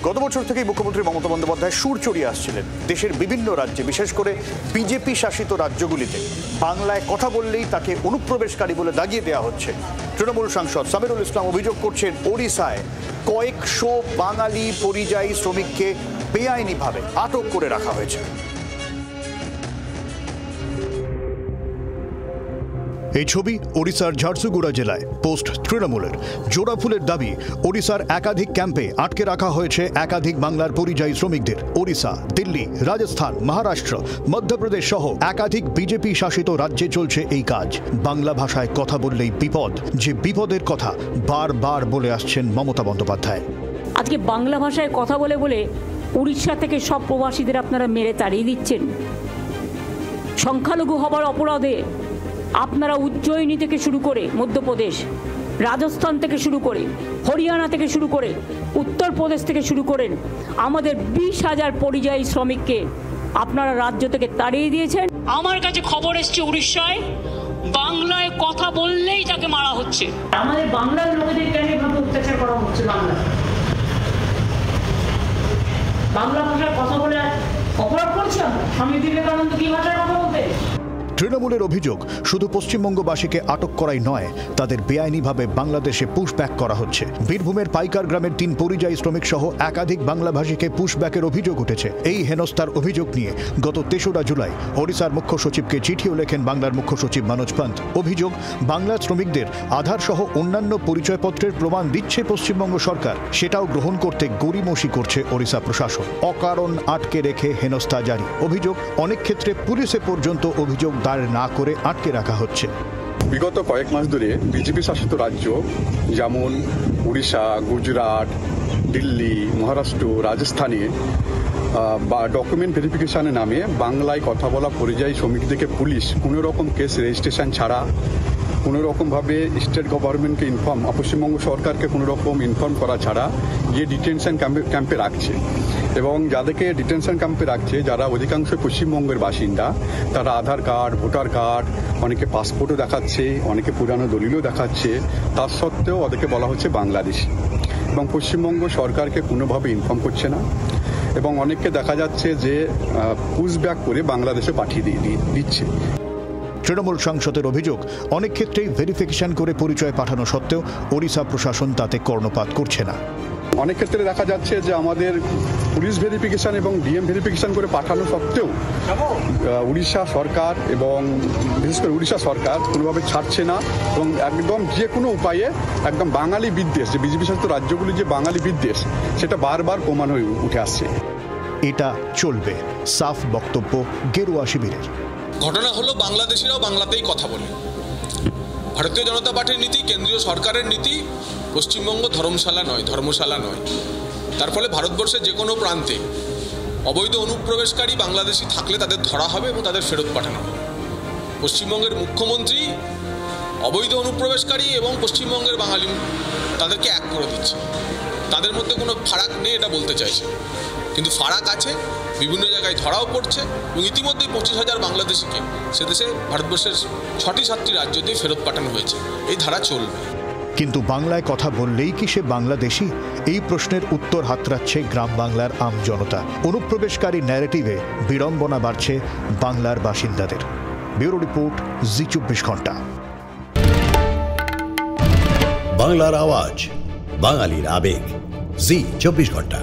গত বছর থেকেই মুখ্যমন্ত্রী মমতা বন্দ্যোপাধ্যায় সুর চড়িয়ে আসছিলেন দেশের বিভিন্ন রাজ্যে, বিশেষ করে বিজেপি শাসিত রাজ্যগুলিতে বাংলায় কথা বললেই তাকে অনুপ্রবেশকারী বলে দাগিয়ে দেওয়া হচ্ছে। তৃণমূল সাংসদ সামিরুল ইসলাম অভিযোগ করছেন, ওড়িশায় কয়েকশো বাঙালি পরিযায়ী শ্রমিককে বেআইনিভাবে আটক করে রাখা হয়েছে। এই ছবি ওড়িশার ঝারসুগুড়া জেলায় পোস্ট তৃণমূলের। জোড়াফুলের দাবি, ওড়িশার একাধিক ক্যাম্পে আটকে রাখা হয়েছে একাধিক বাংলার পরিযায়ী শ্রমিকদের। ওড়িশা, দিল্লি, রাজস্থান, মহারাষ্ট্র, মধ্যপ্রদেশ সহ একাধিক বিজেপি শাসিত রাজ্যে চলছে এই কাজ। বাংলা ভাষায় কথা বললেই বিপদ, যে বিপদের কথা বারবার বলে আসছেন মমতা বন্দ্যোপাধ্যায়। আজকে বাংলা ভাষায় কথা বলে বলে উড়িষ্যা থেকে সব প্রবাসীদের আপনারা মেরে তাড়িয়ে দিচ্ছেন। সংখ্যালঘু হবার অপরাধে আপনারা উজ্জয়িনী থেকে শুরু করে মধ্যপ্রদেশ, রাজস্থান থেকে শুরু করে, হরিয়ানা থেকে শুরু করে, উত্তরপ্রদেশ থেকে শুরু করেন আমাদের 20,000 পরিযায়ী শ্রমিককে আপনারা রাজ্য থেকে তাড়িয়ে দিয়েছেন। আমার কাছে খবর এসছে উড়িষ্যায় বাংলায় কথা বললেই তাকে মারা হচ্ছে। আমাদের বাংলার লোকেদের কেন এভাবে অত্যাচার করা হচ্ছে? বাংলা ভাষায় কথা বলে অপরাধ করছি আমরা? স্বামী বিবেকানন্দ কি ভাষায় কথা বলতে? তৃণমূলের অভিযোগ, শুধু পশ্চিমবঙ্গবাসীকে আটক করাই নয়, তাদের বেআইনিভাবে বাংলাদেশে পুশব্যাক করা হচ্ছে। বীরভূমের পাইকার গ্রামের 3 পরিযায়ী শ্রমিক সহ একাধিক বাংলাভাষীকে পুশব্যাকের অভিযোগ উঠেছে। এই হেনস্থার অভিযোগ নিয়ে গত 3রা জুলাই ওড়িশার মুখ্য সচিবকে চিঠিও লেখেন বাংলার মুখ্য সচিব মনোজ পান্ত। অভিযোগ, বাংলার শ্রমিকদের আধার সহ অন্যান্য পরিচয়পত্রের প্রমাণ দিচ্ছে পশ্চিমবঙ্গ সরকার, সেটাও গ্রহণ করতে গড়িমসি করছে ওড়িশা প্রশাসন। অকারণ আটকে রেখে হেনস্থা জারি। অভিযোগ, অনেক ক্ষেত্রে পুলিশে পর্যন্ত অভিযোগ দায়ের না করে আটকে রাখা হচ্ছে। বিগত কয়েক মাস ধরে বিজেপি শাসিত রাজ্য যেমন উড়িষ্যা, গুজরাট, দিল্লি, মহারাষ্ট্র, রাজস্থানে বা ডকুমেন্ট ভেরিফিকেশনের নামে বাংলায় কথা বলা পরিযায়ী শ্রমিকদেরকে পুলিশ কোনো রকম কেস রেজিস্ট্রেশন ছাড়া, কোনো রকমভাবে স্টেট গভর্নমেন্টকে পশ্চিমবঙ্গ সরকারকে কোনো রকম ইনফর্ম করা ছাড়া গিয়ে ডিটেনশন ক্যাম্পে রাখছে। এবং যাদেরকে ডিটেনশন ক্যাম্পে রাখছে, যারা অধিকাংশ পশ্চিমবঙ্গের বাসিন্দা, তারা আধার কার্ড, ভোটার কার্ড, অনেকে পাসপোর্টও দেখাচ্ছে, অনেকে পুরানো দলিলও দেখাচ্ছে, তার সত্ত্বেও ওদেরকে বলা হচ্ছে বাংলাদেশি। এবং পশ্চিমবঙ্গ সরকারকে কোনোভাবে ইনফর্ম করছে না, এবং অনেককে দেখা যাচ্ছে যে পুশব্যাক করে বাংলাদেশে পাঠিয়ে দিচ্ছে। তৃণমূল সাংসদের অভিযোগ, অনেক ক্ষেত্রেই ভেরিফিকেশন করে পরিচয় পাঠানো সত্ত্বেও ওড়িশা প্রশাসন তাতে কর্ণপাত করছে না। অনেক ক্ষেত্রে দেখা যাচ্ছে যে আমাদের পুলিশ ভেরিফিকেশন এবং ডিএম ভেরিফিকেশন করে পাঠানো সত্ত্বেও উড়িষ্যা সরকার এবং বিশেষ করে উড়িষ্যা সরকার কোনোভাবে ছাড়ছে না, এবং একদম যে কোনো উপায়ে একদম বাঙালি বিদ্বেষ, যে বিজেপি শাসিত রাজ্যগুলি যে বাঙালি বিদ্বেষ, সেটা বারবার প্রমাণ হয়ে উঠে আসছে। এটা চলবে, সাফ বক্তব্য গেরুয়া শিবিরের। ঘটনা হলো, বাংলাদেশিরাও বাংলাতেই কথা বলে। ভারতীয় জনতা পার্টির নীতি, কেন্দ্রীয় সরকারের নীতি, পশ্চিমবঙ্গ ধর্মশালা নয়। তার ফলে ভারতবর্ষের যে কোনো প্রান্তে অবৈধ অনুপ্রবেশকারী বাংলাদেশি থাকলে তাদের ধরা হবে এবং তাদের ফেরত পাঠানো হবে। পশ্চিমবঙ্গের মুখ্যমন্ত্রী অবৈধ অনুপ্রবেশকারী এবং পশ্চিমবঙ্গের বাঙালি তাদেরকে এক করে দিচ্ছে। তাদের মধ্যে কোনো ফারাক নেই এটা বলতে চাইছে, কিন্তু ফারাক আছে। বিভিন্ন জায়গায় ধরাও পড়ছে, এবং ইতিমধ্যেই 25,000 বাংলাদেশিকে সে দেশে ভারতবর্ষের 6টি রাজ্যতে ফেরত পাঠানো হয়েছে। এই ধারা চলবে। কিন্তু বাংলায় কথা বললেই কি সে বাংলাদেশি? এই প্রশ্নের উত্তর হাতড়াচ্ছে গ্রাম বাংলার আম জনতা। অনুপ্রবেশকারী ন্যারেটিভে বিড়ম্বনা বাড়ছে বাংলার বাসিন্দাদের। ব্যুরো রিপোর্ট, জি 24 ঘন্টা। বাংলার আওয়াজ, বাঙালির আবেগ, জি 24 ঘন্টা।